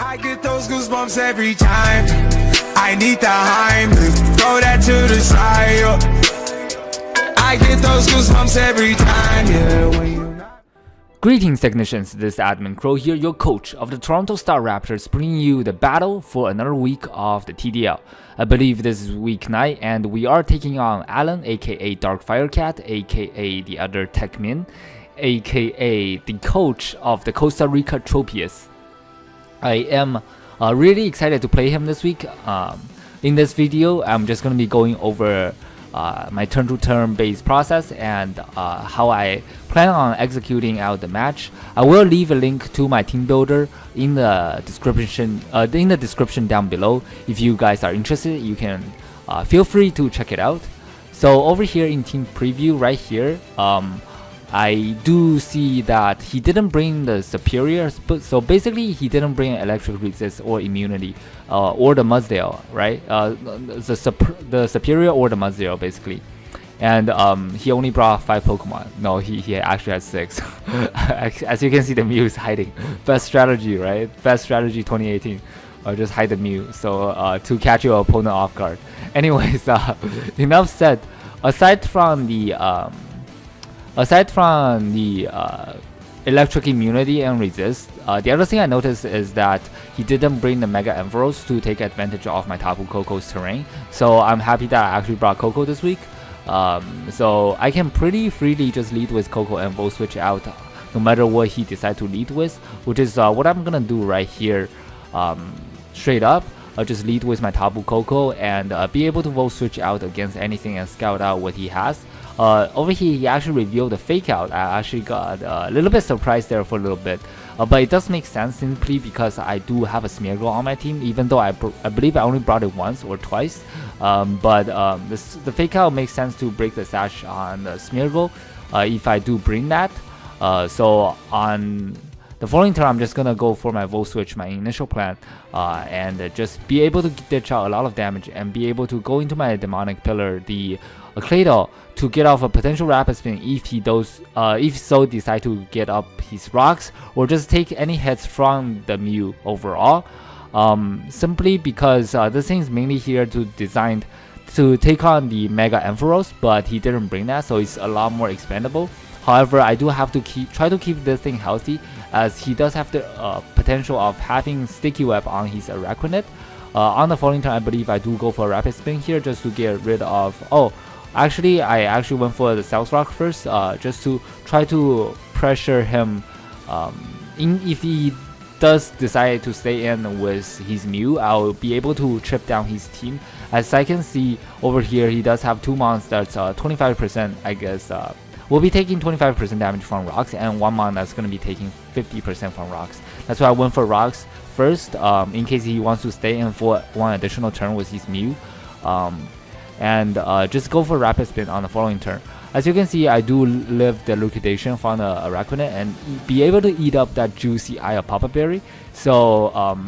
I get those goosebumps every time. I need the Heimlich, throw that to the side. I get those goosebumps every time, yeah. When you Greetings technicians, this is Admin Crow here, your coach of the Toronto Star Raptors, bringing you the battle for another week of the TDL. I believe this is week 9 and we are taking on Allan, aka Dark Firecat, aka the other Techmin, aka the coach of the Costa Rica Tropius. I am really excited to play him this week. In this video, I'm just going to be going over my turn-to-turn based process and how I plan on executing out the match. I will leave a link to my team builder in the description down below. If you guys are interested, you can feel free to check it out. So over here in team preview right here, I do see that he didn't bring the superior, so basically he didn't bring electric resist or immunity or the Muzdale, right? The superior or the Muzdale basically. And he only brought 5 Pokemon. No, he actually has 6. As you can see, the Mew is hiding. Best strategy, right? Best strategy 2018. Just hide the Mew so to catch your opponent off guard. Anyways, enough said. Aside from the electric immunity and resist, the other thing I noticed is that he didn't bring the Mega Enveros to take advantage of my Tapu Koko's terrain. So I'm happy that I actually brought Koko this week. So I can pretty freely just lead with Koko and Volt switch out no matter what he decides to lead with, which is what I'm gonna do right here. Straight up, I'll just lead with my Tapu Koko and be able to Volt switch out against anything and scout out what he has. Over here, he actually revealed the fake out. I actually got a little bit surprised there for a little bit, but it does make sense simply because I do have a Smeargle on my team, even though I believe I only brought it once or twice. The fake out makes sense to break the sash on the Smeargle if I do bring that. So on the following turn, I'm just gonna go for my Volt Switch, my initial plan, and just be able to ditch out a lot of damage and be able to go into my Demonic Pillar, the Traitor, to get off a potential Rapid Spin if he does, if so decide to get up his rocks, or just take any hits from the Mew overall. Simply because this thing is mainly here to designed to take on the Mega Enveros, but he didn't bring that, so it's a lot more expendable. However, I do have to try to keep this thing healthy, as he does have the potential of having Sticky Web on his Araquanid. On the following turn, I believe I do go for a Rapid Spin here just to get rid of... Actually, I actually went for the South Rock first, just to try to pressure him. If he does decide to stay in with his Mew, I'll be able to chip down his team. As I can see over here, he does have 2 mons that's 25%, I guess. We'll be taking 25% damage from rocks, and 1 mon that's going to be taking 50% from rocks. That's why I went for rocks first, in case he wants to stay in for 1 additional turn with his Mew. And just go for Rapid Spin on the following turn. As you can see, I do live the liquidation from the Araquanid and be able to eat up that juicy Eye of Papa Berry. So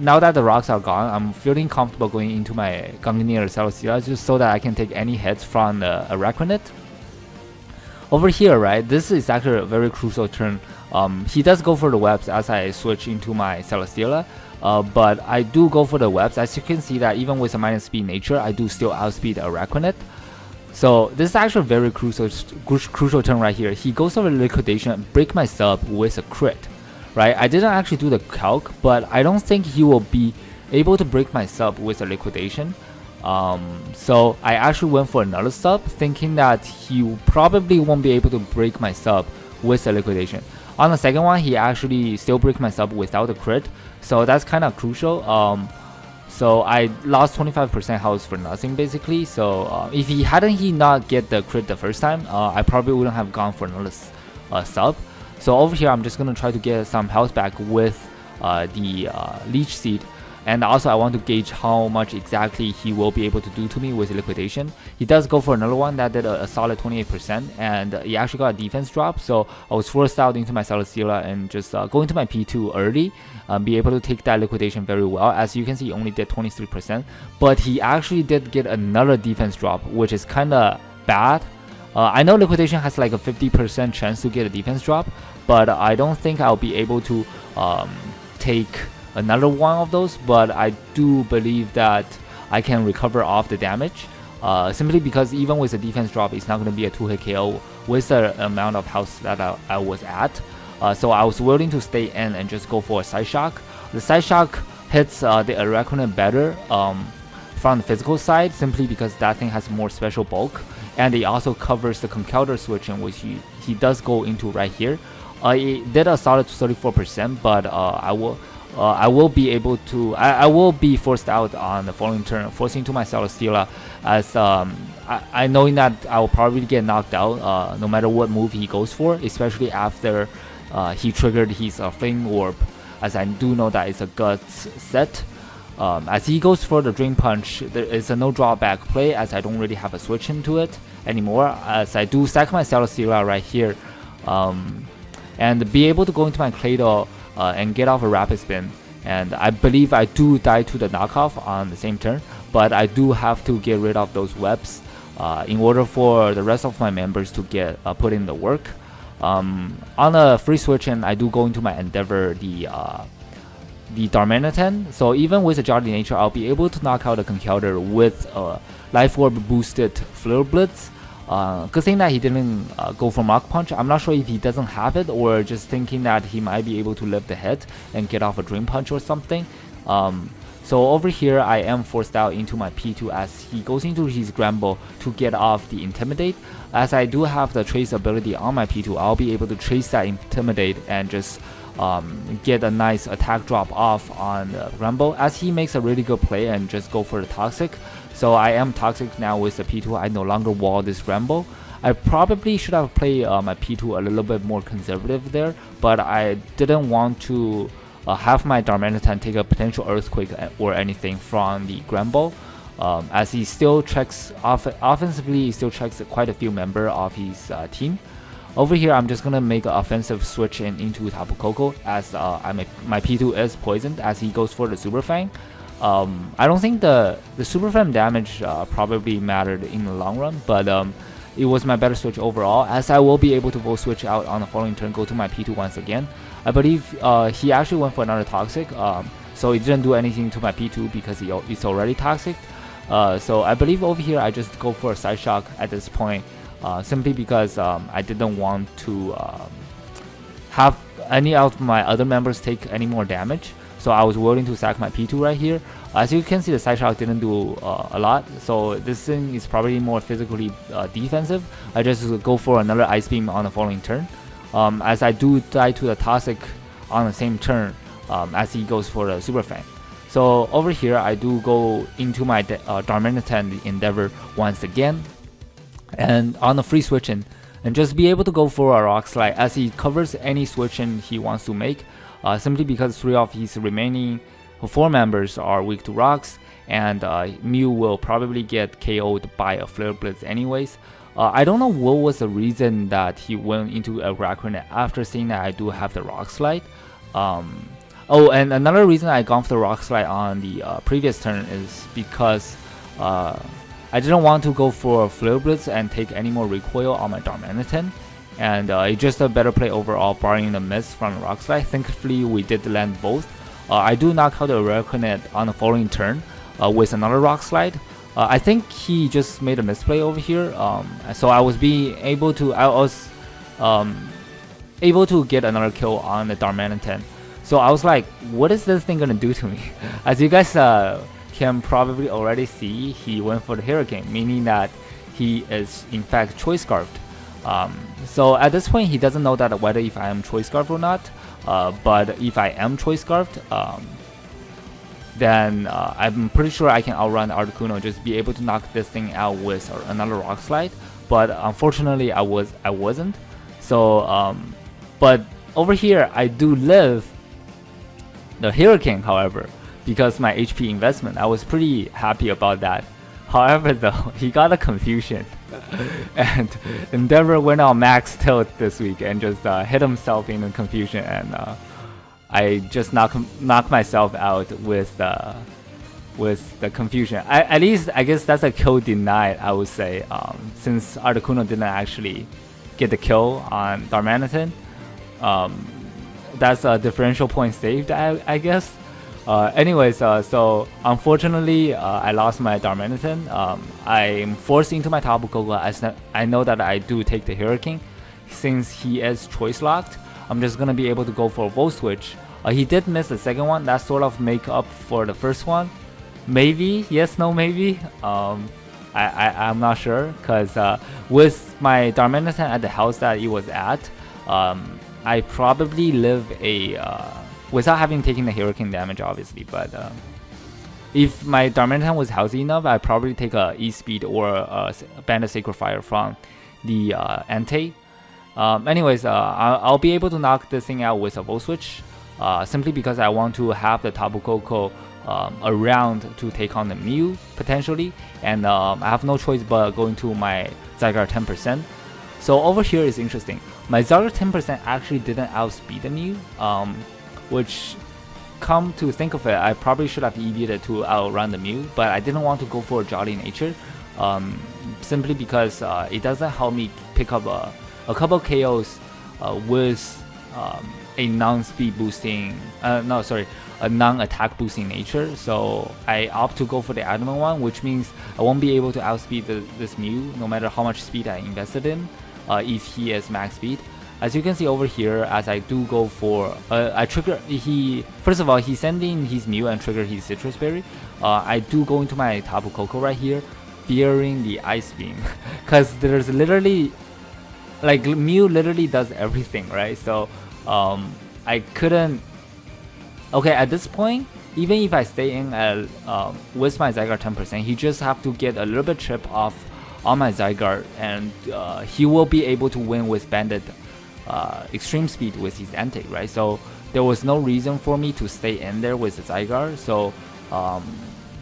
now that the rocks are gone, I'm feeling comfortable going into my Gungnir Celesteela just so that I can take any hits from the Araquanid. Over here, right, this is actually a very crucial turn. He does go for the webs as I switch into my Celesteela. But I do go for the webs. As you can see that even with a minus speed nature, I do still outspeed Araquanid. So this is actually a very crucial turn right here. He goes over liquidation, break my sub with a crit, right? I didn't actually do the calc, but I don't think he will be able to break my sub with a liquidation. So I actually went for another sub, thinking that he probably won't be able to break my sub with a liquidation. On the second one, he actually still break my sub without a crit, so that's kind of crucial. So I lost 25% health for nothing basically. So if he not get the crit the first time, I probably wouldn't have gone for another sub. So over here, I'm just gonna try to get some health back with the Leech Seed. And also I want to gauge how much exactly he will be able to do to me with liquidation. He does go for another one that did a solid 28%, and he actually got a defense drop, so I was forced out into my Celesteela and just go into my P2 early, be able to take that liquidation very well. As you can see, he only did 23%, but he actually did get another defense drop, which is kind of bad. I know liquidation has like a 50% chance to get a defense drop, but I don't think I'll be able to take another one of those, but I do believe that I can recover off the damage. Simply because even with the defense drop, it's not going to be a 2-hit KO with the amount of health that I was at. So I was willing to stay in and just go for a side shock. The side shock hits the Arachne better from the physical side, simply because that thing has more special bulk, and it also covers the counter switching, which he does go into right here. It did a solid 34%, but I will be able to. I will be forced out on the following turn, forcing to my Celesteela, as I knowing that I will probably get knocked out no matter what move he goes for, especially after he triggered his Flame Orb, as I do know that it's a Guts set. As he goes for the Drain Punch, there is a no drawback play, as I don't really have a switch into it anymore, as I do stack my Celesteela right here, and be able to go into my Traitor and get off a Rapid Spin. And I believe I do die to the knockoff on the same turn, but I do have to get rid of those webs in order for the rest of my members to get put in the work. On a free switch, and I do go into my Endeavor, the Darmanitan. So even with a Jolly Nature, I'll be able to knock out a counter with Life Orb boosted Flare Blitz. Good thing that he didn't go for Mach Punch. I'm not sure if he doesn't have it, or just thinking that he might be able to lift the hit and get off a Dream Punch or something. So over here, I am forced out into my P2 as he goes into his Gramble to get off the Intimidate. As I do have the Trace ability on my P2, I'll be able to trace that Intimidate and just get a nice attack drop off on Gramble, as he makes a really good play and just go for the Toxic. So I am Toxic now with the P2. I no longer wall this Gramble. I probably should have played my P2 a little bit more conservative there, but I didn't want to have my Darmanitan take a potential Earthquake or anything from the Gramble, as he still checks offensively. He still checks quite a few members of his team. Over here, I'm just gonna make an offensive switch into Tapu Koko, as my P2 is poisoned as he goes for the Super Fang. I don't think the Super Fang damage probably mattered in the long run, but it was my better switch overall, as I will be able to go switch out on the following turn, go to my P2 once again. I believe he actually went for another Toxic, so it didn't do anything to my P2 because it's already Toxic. So I believe over here I just go for a side shock at this point, simply because I didn't want to have any of my other members take any more damage. So I was willing to sack my P2 right here. As you can see, the side shock didn't do a lot, so this thing is probably more physically defensive. I just go for another Ice Beam on the following turn, as I do die to the Toxic on the same turn, as he goes for the Super Fang. So over here, I do go into my Darmanitan Endeavor once again, and on the free switching, and just be able to go for a Rock Slide, as he covers any switching he wants to make, simply because 3 of his remaining 4 members are weak to rocks, and Mew will probably get KO'd by a Flare Blitz anyways. I don't know what was the reason that he went into a Arachne after seeing that I do have the Rock Slide. Oh, and another reason I gone for the Rock Slide on the previous turn is because I didn't want to go for a Flare Blitz and take any more recoil on my Darmanitan. And it's just a better play overall, barring the miss from the Rock Slide. Thankfully, we did land both. I do knock out the Arachne on the following turn with another Rock Slide. I think he just made a misplay over here. So I was able to get another kill on the Darmanitan. So I was like, what is this thing gonna do to me? As you guys can probably already see, he went for the Hurricane, meaning that he is in fact Choice Scarfed. So at this point, he doesn't know that whether if I am Choice Scarfed or not. But if I am Choice Scarfed, then I'm pretty sure I can outrun Articuno, just be able to knock this thing out with another Rock Slide. But unfortunately, I wasn't. So, but over here, I do live the Hurricane, however, because my HP investment. I was pretty happy about that. However, though, he got a confusion, and Endeavor went on max tilt this week and just hit himself in the confusion, and I just knocked myself out with the confusion. At least I guess that's a kill denied, I would say, since Articuno didn't actually get the kill on Darmanitan. That's a differential point saved, I guess. So unfortunately, I lost my Darmanitan. I'm forced into my Tapu Koko as I know that I do take the Hurricane. Since he is choice locked, I'm just gonna be able to go for a Volt Switch. He did miss the second one. That sort of make up for the first one. Maybe, yes, no, maybe. I'm not sure, because with my Darmanitan at the house that it was at, I probably live a without having taken the Hurricane damage, obviously. But if my Darmanitan was healthy enough, I'd probably take a E-Speed or a Band of Sacred Fire from the Entei. I'll be able to knock this thing out with a Volt Switch, simply because I want to have the Tapu Koko around to take on the Mew potentially, and I have no choice but going to my Zygarde 10%. So over here is interesting. My Zygarde 10% actually didn't outspeed the Mew, which, come to think of it, I probably should have EV'd it to outrun the Mew, but I didn't want to go for a Jolly Nature, simply because it doesn't help me pick up a couple KOs with a non-speed boosting, a non-attack boosting nature. So I opt to go for the adamant one, which means I won't be able to outspeed this Mew no matter how much speed I invested in, if he is max speed. As you can see over here, as I do go for I trigger, first of all he's sending his Mew and trigger his Citrus Berry. I do go into my Tapu Koko right here, fearing the Ice Beam, because there's literally, like, Mew literally does everything, right? So I couldn't. Okay, at this point, even if I stay in with my Zygarde 10%, he just have to get a little bit chip off on my Zygarde, and he will be able to win with Banded Extreme Speed with his Entei, right? So there was no reason for me to stay in there with the Zygarde. So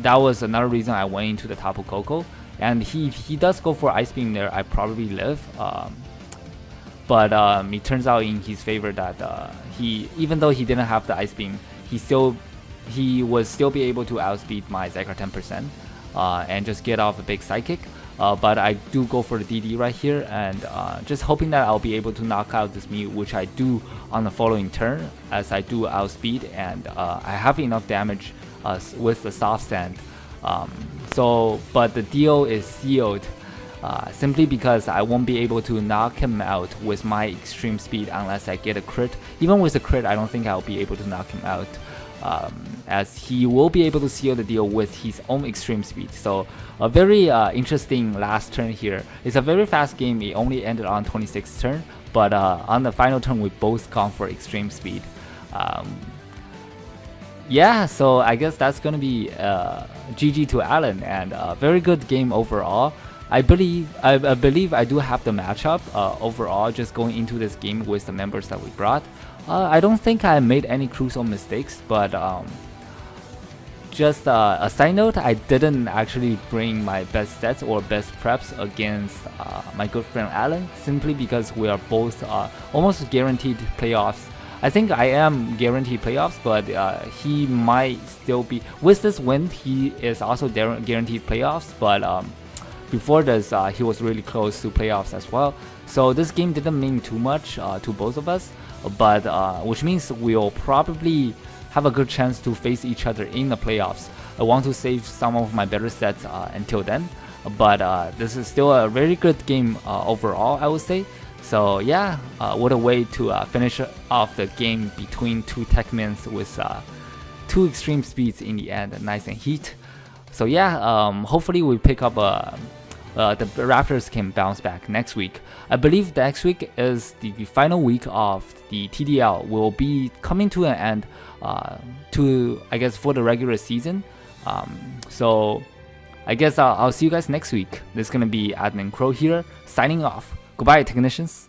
that was another reason I went into the Tapu Koko. And he does go for Ice Beam there, I probably live. But it turns out in his favor that even though he didn't have the Ice Beam, he would still be able to outspeed my Zygarde 10% and just get off a big Psychic. But I do go for the DD right here, and just hoping that I'll be able to knock out this Mew, which I do on the following turn, as I do outspeed, and I have enough damage with the Soft Sand. But the deal is sealed, simply because I won't be able to knock him out with my extreme speed unless I get a crit. Even with a crit, I don't think I'll be able to knock him out, as he will be able to seal the deal with his own extreme speed. So a very interesting last turn here. It's a very fast game. It only ended on 26th turn, but on the final turn we both gone for extreme speed. Yeah, so I guess that's gonna be GG to Allan, and a very good game overall. I believe I do have the matchup overall, just going into this game with the members that we brought. I don't think I made any crucial mistakes, but just a side note, I didn't actually bring my best sets or best preps against my good friend Allan, simply because we are both almost guaranteed playoffs. I think I am guaranteed playoffs, but he might still be. With this win, he is also guaranteed playoffs, but before this, he was really close to playoffs as well. So this game didn't mean too much to both of us, but which means we'll probably have a good chance to face each other in the playoffs. I want to save some of my better sets until then, but this is still a very good game overall, I would say. So yeah, what a way to finish off the game between two Techmans with two extreme speeds in the end, nice and heat. So yeah, hopefully we pick up the Raptors can bounce back next week. I believe next week is the final week of the TDL. Will be coming to an end I guess for the regular season. So I guess I'll see you guys next week. This is gonna be Admin Crow here signing off. Goodbye, technicians.